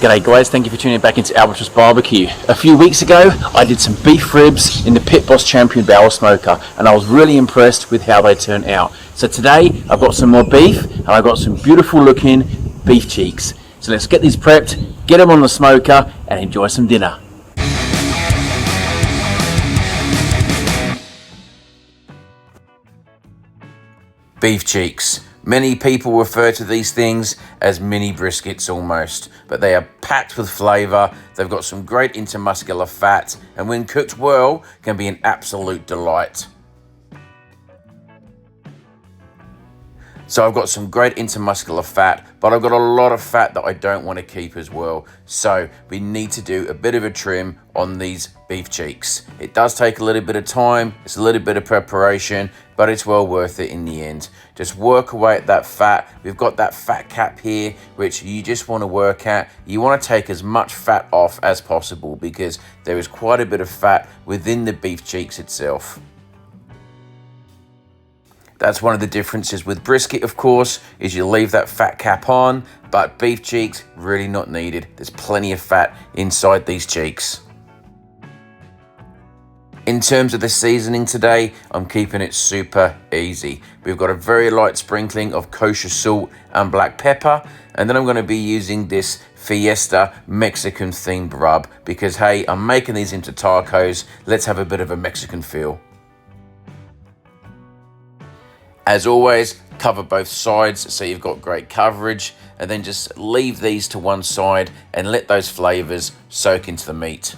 G'day guys, thank you for tuning back into Albatross Barbecue. A few weeks ago, I did some beef ribs in the Pit Boss Champion Barrel Smoker, and I was really impressed with how they turned out. So today, I've got some more beef, and I've got some beautiful looking beef cheeks. So let's get these prepped, get them on the smoker, and enjoy some dinner. Beef cheeks. Many people refer to these things as mini briskets almost, but they are packed with flavour, they've got some great intermuscular fat, and when cooked well, can be an absolute delight. So I've got some great intermuscular fat, but I've got a lot of fat that I don't want to keep as well. So we need to do a bit of a trim on these beef cheeks. It does take a little bit of time, it's a little bit of preparation, but it's well worth it in the end. Just work away at that fat. We've got that fat cap here, which you just want to work at. You want to take as much fat off as possible because there is quite a bit of fat within the beef cheeks itself. That's one of the differences with brisket, of course, is you leave that fat cap on, but beef cheeks, really not needed. There's plenty of fat inside these cheeks. In terms of the seasoning today, I'm keeping it super easy. We've got a very light sprinkling of kosher salt and black pepper, and then I'm going to be using this Fiesta Mexican themed rub because, hey, I'm making these into tacos. Let's have a bit of a Mexican feel. As always, cover both sides so you've got great coverage, and then just leave these to one side and let those flavors soak into the meat.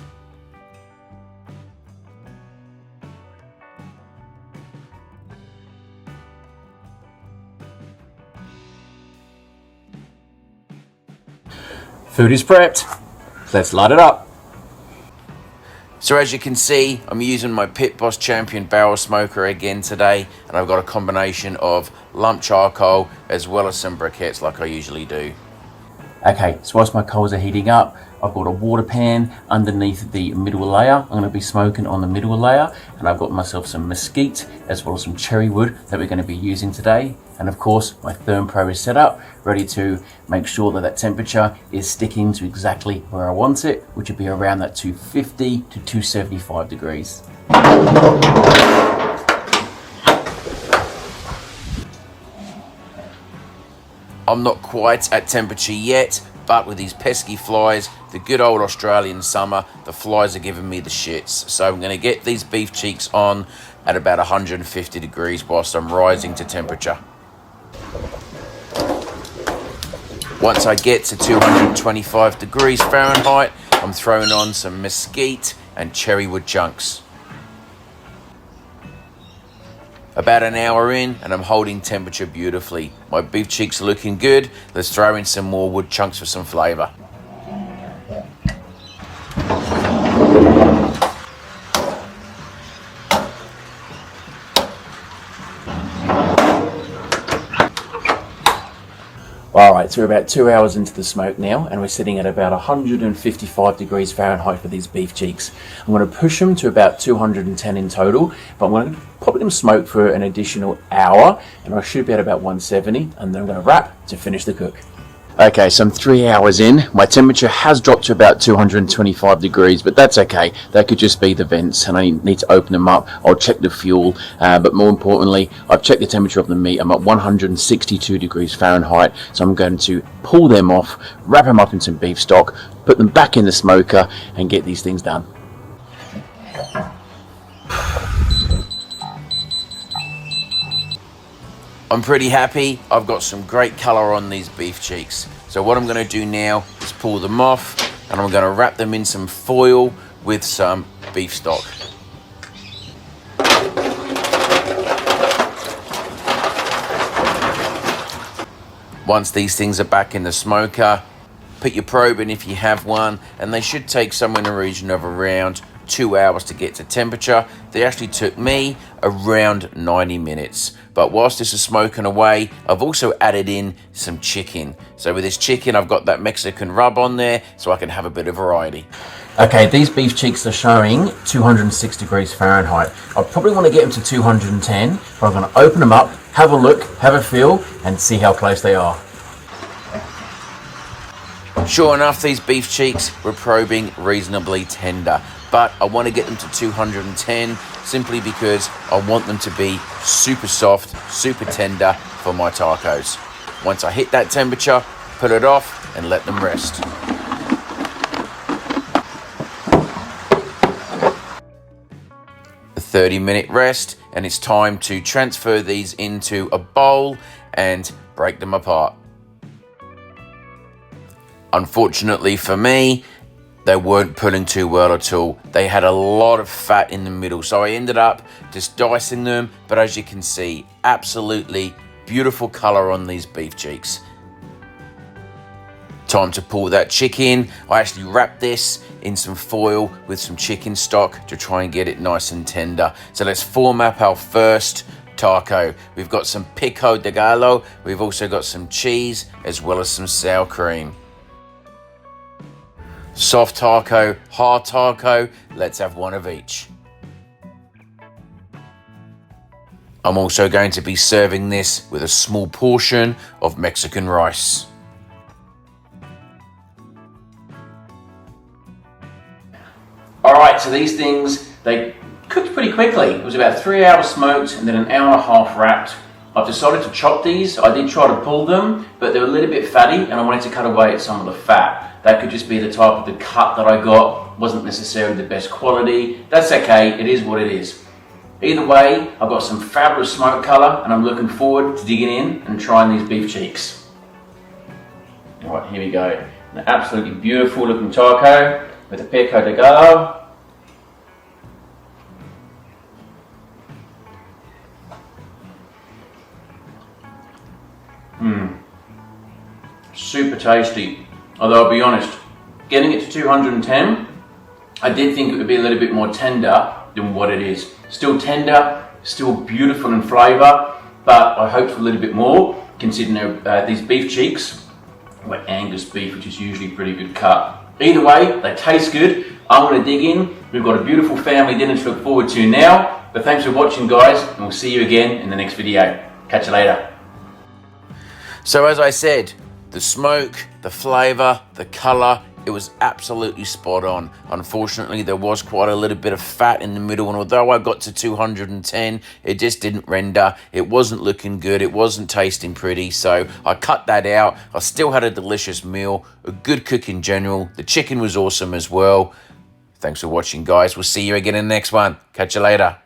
Food is prepped, let's light it up. So as you can see, I'm using my Pit Boss Champion Barrel Smoker again today, and I've got a combination of lump charcoal as well as some briquettes like I usually do. Okay, so whilst my coals are heating up, I've got a water pan underneath the middle layer. I'm going to be smoking on the middle layer, and I've got myself some mesquite as well as some cherry wood that we're going to be using today. And of course, my ThermPro is set up, ready to make sure that that temperature is sticking to exactly where I want it, which would be around that 250 to 275 degrees. I'm not quite at temperature yet, but with these pesky flies, the good old Australian summer, the flies are giving me the shits. So I'm going to get these beef cheeks on at about 150 degrees whilst I'm rising to temperature. Once I get to 225 degrees Fahrenheit, I'm throwing on some mesquite and cherry wood chunks. About an hour in, and I'm holding temperature beautifully. My beef cheeks are looking good. Let's throw in some more wood chunks for some flavor. Alright, so we're about 2 hours into the smoke now, and we're sitting at about 155 degrees Fahrenheit for these beef cheeks. I'm going to push them to about 210 in total, but I'm going to pop them smoke for an additional hour, and I should be at about 170, and then I'm going to wrap to finish the cook. Okay, so I'm 3 hours in. My temperature has dropped to about 225 degrees, but that's okay. That could just be the vents, and I need to open them up. I'll check the fuel, but more importantly, I've checked the temperature of the meat. I'm at 162 degrees Fahrenheit, so I'm going to pull them off, wrap them up in some beef stock, put them back in the smoker, and get these things done. I'm pretty happy. I've got some great color on these beef cheeks. So what I'm going to do now is pull them off, and I'm going to wrap them in some foil with some beef stock. Once these things are back in the smoker, put your probe in if you have one, and they should take somewhere in the region of around 2 hours to get to temperature. They actually took me around 90 minutes. But whilst this is smoking away, I've also added in some chicken. So with this chicken, I've got that Mexican rub on there so I can have a bit of variety. Okay, these beef cheeks are showing 206 degrees Fahrenheit. I probably want to get them to 210, but I'm going to open them up, have a look, have a feel, and see how close they are. Sure enough, these beef cheeks were probing reasonably tender, but I want to get them to 210 simply because I want them to be super soft, super tender for my tacos. Once I hit that temperature, put it off and let them rest. A 30-minute rest, and it's time to transfer these into a bowl and break them apart. Unfortunately for me, they weren't pulling too well at all. They had a lot of fat in the middle, so I ended up just dicing them, but as you can see, absolutely beautiful color on these beef cheeks. Time to pull that chicken. I actually wrapped this in some foil with some chicken stock to try and get it nice and tender. So let's form up our first taco. We've got some pico de gallo. We've also got some cheese as well as some sour cream. Soft taco, hard taco, let's have one of each. I'm also going to be serving this with a small portion of Mexican rice. Alright, so these things, they cooked pretty quickly. It was about 3 hours smoked and then an hour and a half wrapped. I've decided to chop these. I did try to pull them, but they're a little bit fatty and I wanted to cut away at some of the fat. That could just be the type of the cut that I got. Wasn't necessarily the best quality. That's okay, it is what it is. Either way, I've got some fabulous smoke color and I'm looking forward to digging in and trying these beef cheeks. Alright, here we go. An absolutely beautiful looking taco with a pico de gallo. Super tasty. Although I'll be honest, getting it to 210, I did think it would be a little bit more tender than what it is. Still tender, still beautiful in flavour, but I hoped for a little bit more considering these beef cheeks were Angus beef, which is usually pretty good cut. Either way, they taste good. I'm going to dig in. We've got a beautiful family dinner to look forward to now. But thanks for watching, guys, and we'll see you again in the next video. Catch you later. So as I said, the smoke, the flavour, the colour, it was absolutely spot on. Unfortunately, there was quite a little bit of fat in the middle, and although I got to 210, it just didn't render. It wasn't looking good, it wasn't tasting pretty, so I cut that out. I still had a delicious meal, a good cook in general. The chicken was awesome as well. Thanks for watching, guys. We'll see you again in the next one. Catch you later.